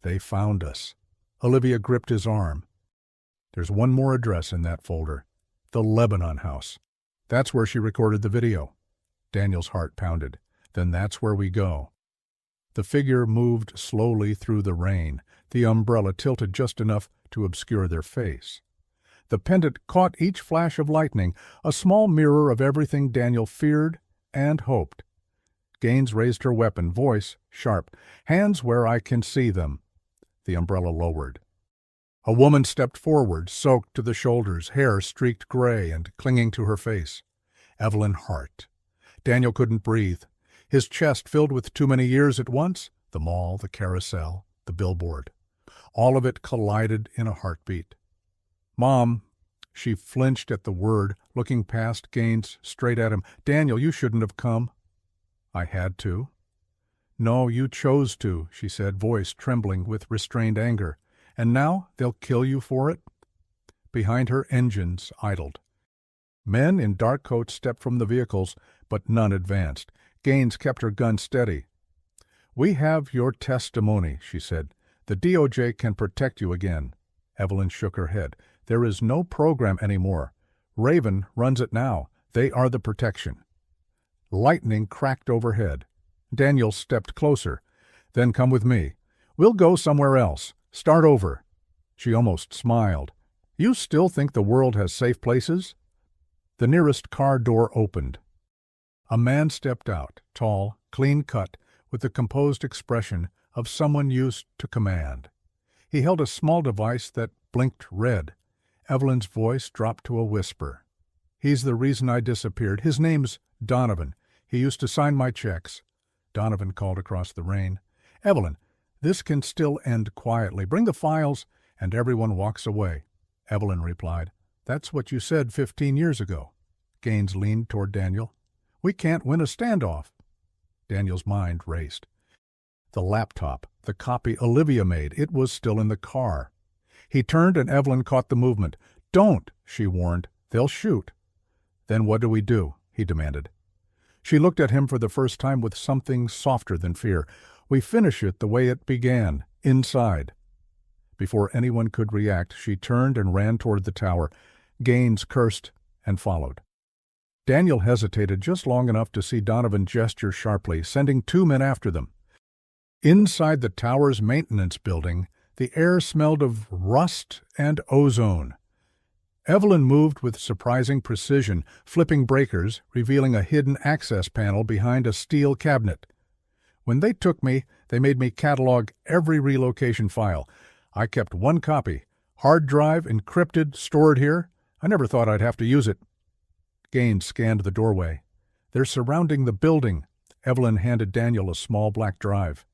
"They found us." Olivia gripped his arm. "There's one more address in that folder. The Lebanon House. That's where she recorded the video." Daniel's heart pounded. "Then that's where we go." The figure moved slowly through the rain, the umbrella tilted just enough to obscure their face. The pendant caught each flash of lightning, a small mirror of everything Daniel feared and hoped. Gaines raised her weapon, voice sharp. "Hands where I can see them." The umbrella lowered. A woman stepped forward, soaked to the shoulders, hair streaked gray and clinging to her face. Evelyn Hart. Daniel couldn't breathe. His chest filled with too many years at once, the mall, the carousel, the billboard. All of it collided in a heartbeat. "Mom." She flinched at the word, looking past Gaines straight at him. "Daniel, you shouldn't have come." "I had to." "No, you chose to," she said, voice trembling with restrained anger. "And now they'll kill you for it?" Behind her, engines idled. Men in dark coats stepped from the vehicles, but none advanced. Gaines kept her gun steady. "We have your testimony," she said. "The DOJ can protect you again." Evelyn shook her head. "There is no program anymore. Raven runs it now. They are the protection." Lightning cracked overhead. Daniel stepped closer. "Then come with me. We'll go somewhere else. Start over." She almost smiled. You still think the world has safe places? The nearest car door opened. A man stepped out, tall, clean-cut, with the composed expression of someone used to command. He held a small device that blinked red. Evelyn's voice dropped to a whisper. "He's the reason I disappeared. His name's Donovan. He used to sign my checks." Donovan called across the rain. "Evelyn, this can still end quietly. Bring the files," and everyone walks away. Evelyn replied, "That's what you said 15 years ago." Gaines leaned toward Daniel. "We can't win a standoff." Daniel's mind raced. The laptop, the copy Olivia made, it was still in the car. He turned and Evelyn caught the movement. "Don't," she warned. "They'll shoot." "Then what do we do?" he demanded. She looked at him for the first time with something softer than fear. "We finish it the way it began, inside." Before anyone could react, she turned and ran toward the tower. Gaines cursed and followed. Daniel hesitated just long enough to see Donovan gesture sharply, sending 2 men after them. Inside the tower's maintenance building, the air smelled of rust and ozone. Evelyn moved with surprising precision, flipping breakers, revealing a hidden access panel behind a steel cabinet. "When they took me, they made me catalog every relocation file. I kept one copy, hard drive, encrypted, stored here. I never thought I'd have to use it." Gaines scanned the doorway. "They're surrounding the building." Evelyn handed Daniel a small black drive.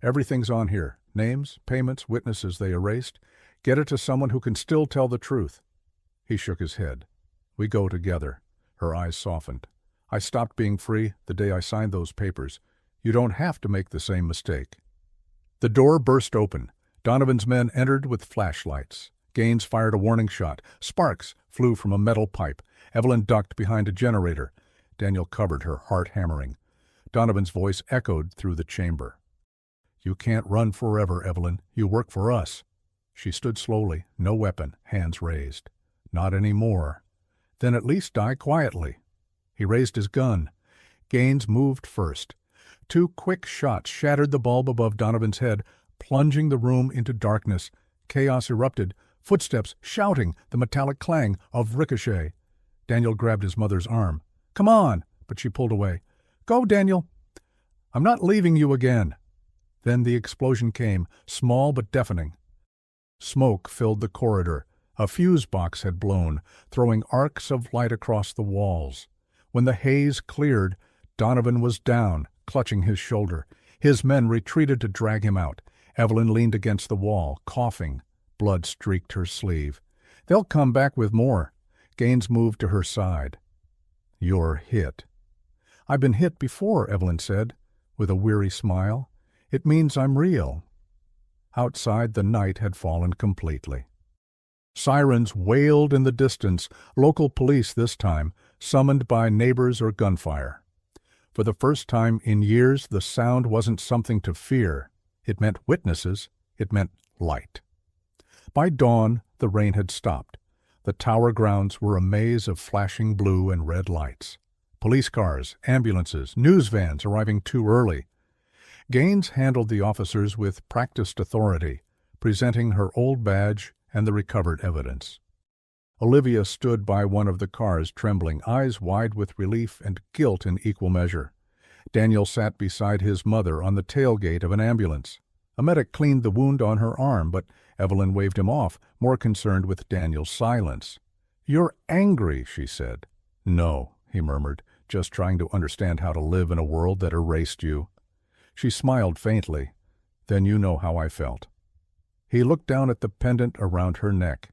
"Everything's on here. Names, payments, witnesses they erased. Get it to someone who can still tell the truth." He shook his head. "We go together." Her eyes softened. "I stopped being free the day I signed those papers. You don't have to make the same mistake." The door burst open. Donovan's men entered with flashlights. Gaines fired a warning shot. Sparks flew from a metal pipe. Evelyn ducked behind a generator. Daniel covered her, heart hammering. Donovan's voice echoed through the chamber. "You can't run forever, Evelyn. You work for us." She stood slowly, no weapon, hands raised. "Not anymore." "Then at least die quietly." He raised his gun. Gaines moved first. 2 quick shots shattered the bulb above Donovan's head, plunging the room into darkness. Chaos erupted. Footsteps, shouting, the metallic clang of ricochet. Daniel grabbed his mother's arm. "Come on!" But she pulled away. "Go, Daniel!" "I'm not leaving you again." Then the explosion came, small but deafening. Smoke filled the corridor. A fuse box had blown, throwing arcs of light across the walls. When the haze cleared, Donovan was down, clutching his shoulder. His men retreated to drag him out. Evelyn leaned against the wall, coughing. Blood streaked her sleeve. "They'll come back with more." Gaines moved to her side. "You're hit." "I've been hit before," Evelyn said, with a weary smile. "It means I'm real." Outside, the night had fallen completely. Sirens wailed in the distance, local police this time, summoned by neighbors or gunfire. For the first time in years, the sound wasn't something to fear. It meant witnesses. It meant light. By dawn, the rain had stopped. The tower grounds were a maze of flashing blue and red lights. Police cars, ambulances, news vans arriving too early. Gaines handled the officers with practiced authority, presenting her old badge and the recovered evidence. Olivia stood by one of the cars, trembling, eyes wide with relief and guilt in equal measure. Daniel sat beside his mother on the tailgate of an ambulance. A medic cleaned the wound on her arm, but Evelyn waved him off, more concerned with Daniel's silence. "You're angry," she said. "No," he murmured, "just trying to understand how to live in a world that erased you." She smiled faintly. "Then you know how I felt." He looked down at the pendant around her neck.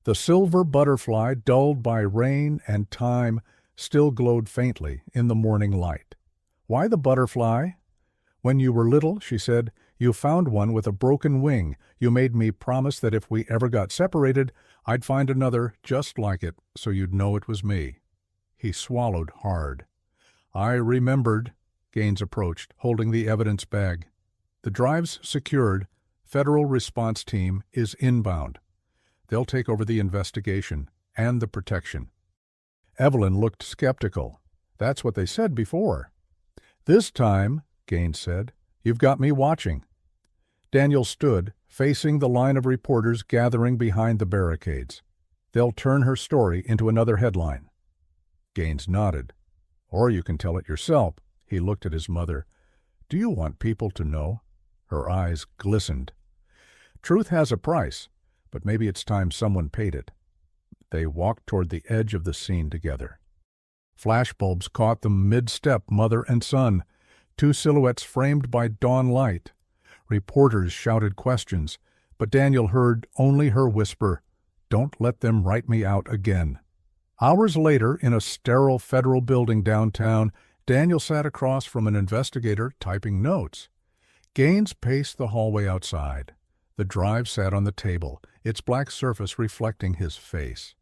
The silver butterfly, dulled by rain and time, still glowed faintly in the morning light. "Why the butterfly?" "When you were little," she said, "you found one with a broken wing. You made me promise that if we ever got separated, I'd find another just like it, so you'd know it was me." He swallowed hard. "I remembered." Gaines approached, holding the evidence bag. "The drive's secured. Federal response team is inbound. They'll take over the investigation and the protection." Evelyn looked skeptical. "That's what they said before." "This time," Gaines said, "you've got me watching." Daniel stood, facing the line of reporters gathering behind the barricades. They'll turn her story into another headline. Gaines nodded. Or you can tell it yourself. He looked at his mother. Do you want people to know? Her eyes glistened. Truth has a price, but maybe it's time someone paid it. They walked toward the edge of the scene together. Flashbulbs caught them mid-step, mother and son, two silhouettes framed by dawn light. Reporters shouted questions, but Daniel heard only her whisper, "Don't let them write me out again." Hours later, in a sterile federal building downtown, Daniel sat across from an investigator typing notes. Gaines paced the hallway outside. The drive sat on the table, its black surface reflecting his face.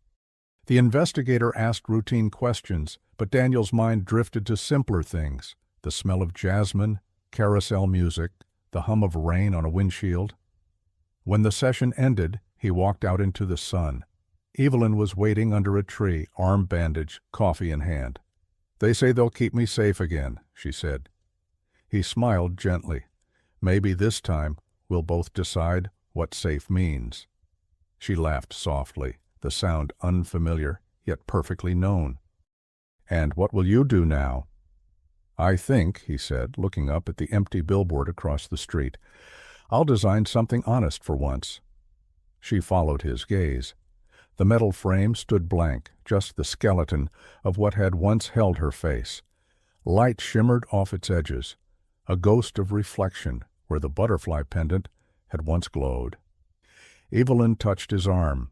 The investigator asked routine questions, but Daniel's mind drifted to simpler things, the smell of jasmine, carousel music, the hum of rain on a windshield. When the session ended, he walked out into the sun. Evelyn was waiting under a tree, arm bandaged, coffee in hand. They say they'll keep me safe again, she said. He smiled gently. Maybe this time we'll both decide what safe means. She laughed softly, the sound unfamiliar, yet perfectly known. And what will you do now? I think, he said, looking up at the empty billboard across the street, I'll design something honest for once. She followed his gaze. The metal frame stood blank, just the skeleton of what had once held her face. Light shimmered off its edges, a ghost of reflection where the butterfly pendant had once glowed. Evelyn touched his arm.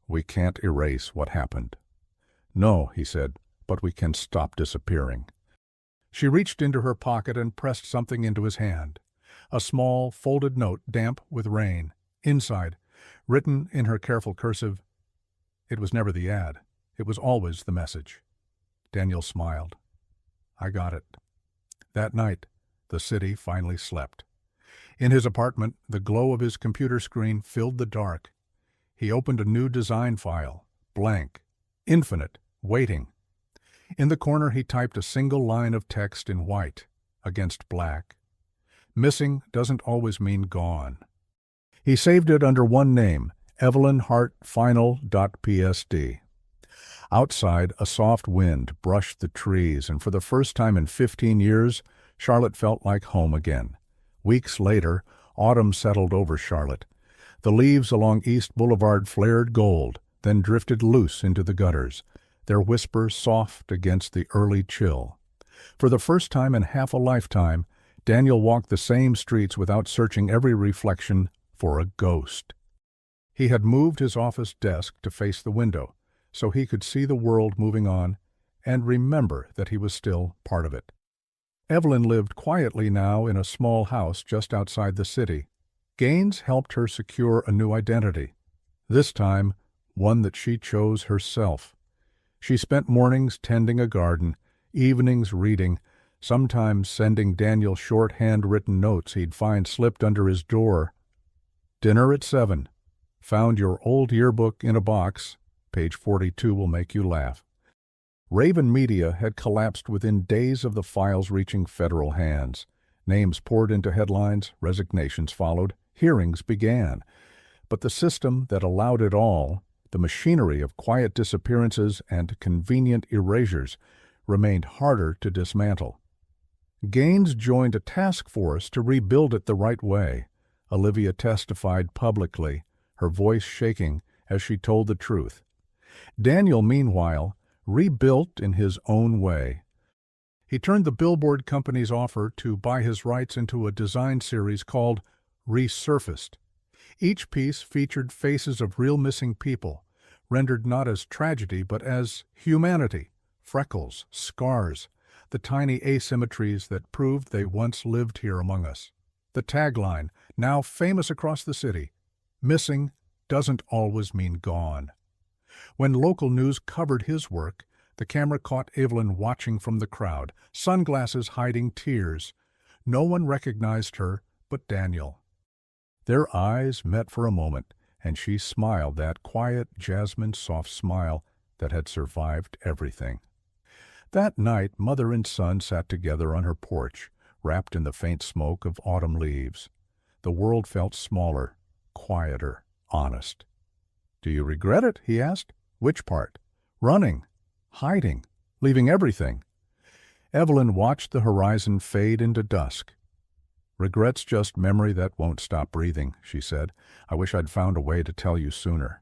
We can't erase what happened. No, he said, but we can stop disappearing. She reached into her pocket and pressed something into his hand. A small, folded note, damp with rain. Inside, written in her careful cursive, it was never the ad. It was always the message. Daniel smiled. I got it. That night, the city finally slept. In his apartment, the glow of his computer screen filled the dark. He opened a new design file, blank, infinite, waiting. In the corner he typed a single line of text in white, against black. Missing doesn't always mean gone. He saved it under one name, Evelyn Hart Final.psd. Outside, a soft wind brushed the trees, and for the first time in 15 years, Charlotte felt like home again. Weeks later, autumn settled over Charlotte. The leaves along East Boulevard flared gold, then drifted loose into the gutters, their whisper soft against the early chill. For the first time in half a lifetime, Daniel walked the same streets without searching every reflection for a ghost. He had moved his office desk to face the window, so he could see the world moving on and remember that he was still part of it. Evelyn lived quietly now in a small house just outside the city. Gaines helped her secure a new identity, this time one that she chose herself. She spent mornings tending a garden, evenings reading, sometimes sending Daniel short hand-written notes he'd find slipped under his door. Dinner at 7. Found your old yearbook in a box. Page 42 will make you laugh. Raven Media had collapsed within days of the files reaching federal hands. Names poured into headlines, resignations followed, hearings began. But the system that allowed it all, the machinery of quiet disappearances and convenient erasures, remained harder to dismantle. Gaines joined a task force to rebuild it the right way. Olivia testified publicly, her voice shaking as she told the truth. Daniel, meanwhile, rebuilt in his own way. He turned the Billboard company's offer to buy his rights into a design series called Resurfaced. Each piece featured faces of real missing people, rendered not as tragedy but as humanity, freckles, scars, the tiny asymmetries that proved they once lived here among us. The tagline, now famous across the city, missing doesn't always mean gone. When local news covered his work, the camera caught Evelyn watching from the crowd, sunglasses hiding tears. No one recognized her but Daniel. Their eyes met for a moment, and she smiled that quiet, jasmine-soft smile that had survived everything. That night, mother and son sat together on her porch, wrapped in the faint smoke of autumn leaves. The world felt smaller, quieter, honest. "Do you regret it?" he asked. "Which part?" "Running, hiding, leaving everything." Evelyn watched the horizon fade into dusk. "Regret's just memory that won't stop breathing," she said. "I wish I'd found a way to tell you sooner."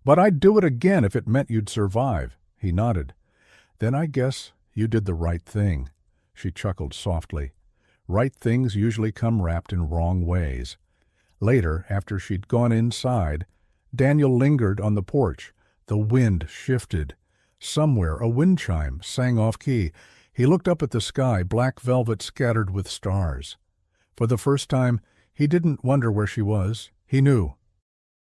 "But I'd do it again if it meant you'd survive." He nodded. "Then I guess you did the right thing." She chuckled softly. Right things usually come wrapped in wrong ways. Later, after she'd gone inside, Daniel lingered on the porch. The wind shifted. Somewhere a wind chime sang off-key. He looked up at the sky, black velvet scattered with stars. For the first time, he didn't wonder where she was. He knew.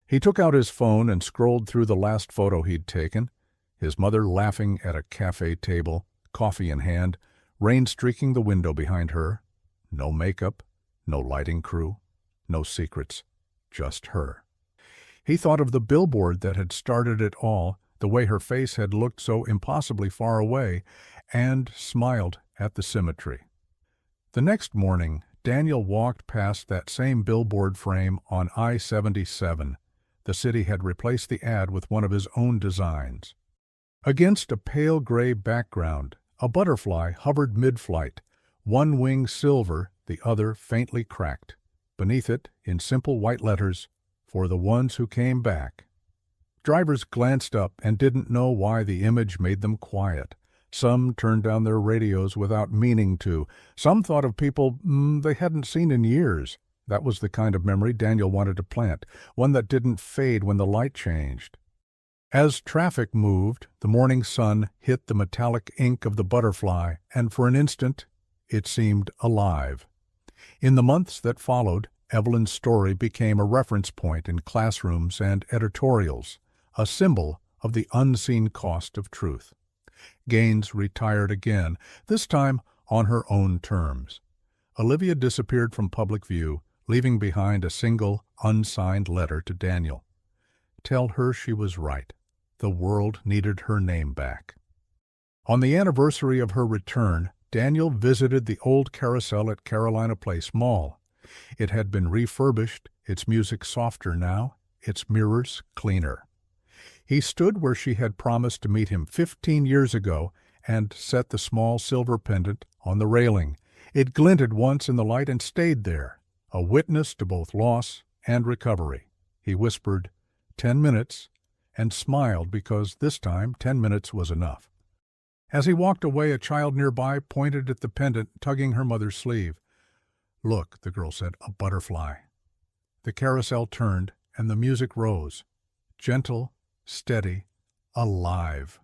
He took out his phone and scrolled through the last photo he'd taken. His mother laughing at a cafe table, coffee in hand, rain streaking the window behind her. No makeup, no lighting crew, no secrets, just her. He thought of the billboard that had started it all, the way her face had looked so impossibly far away, and smiled at the symmetry. The next morning, Daniel walked past that same billboard frame on I-77. The city had replaced the ad with one of his own designs. Against a pale gray background, a butterfly hovered mid-flight, one wing silver, the other faintly cracked. Beneath it, in simple white letters, "For the ones who came back." Drivers glanced up and didn't know why the image made them quiet. Some turned down their radios without meaning to. Some thought of people they hadn't seen in years. That was the kind of memory Daniel wanted to plant, one that didn't fade when the light changed. As traffic moved, the morning sun hit the metallic ink of the butterfly, and for an instant, it seemed alive. In the months that followed, Evelyn's story became a reference point in classrooms and editorials, a symbol of the unseen cost of truth. Gaines retired again, this time on her own terms. Olivia disappeared from public view, leaving behind a single, unsigned letter to Daniel. Tell her she was right. The world needed her name back. On the anniversary of her return, Daniel visited the old carousel at Carolina Place Mall. It had been refurbished, its music softer now, its mirrors cleaner. He stood where she had promised to meet him 15 years ago and set the small silver pendant on the railing. It glinted once in the light and stayed there, a witness to both loss and recovery. He whispered, 10 minutes, and smiled because this time 10 minutes was enough. As he walked away, a child nearby pointed at the pendant, tugging her mother's sleeve. "Look," the girl said, "a butterfly." The carousel turned, and the music rose. Gentle, steady, alive.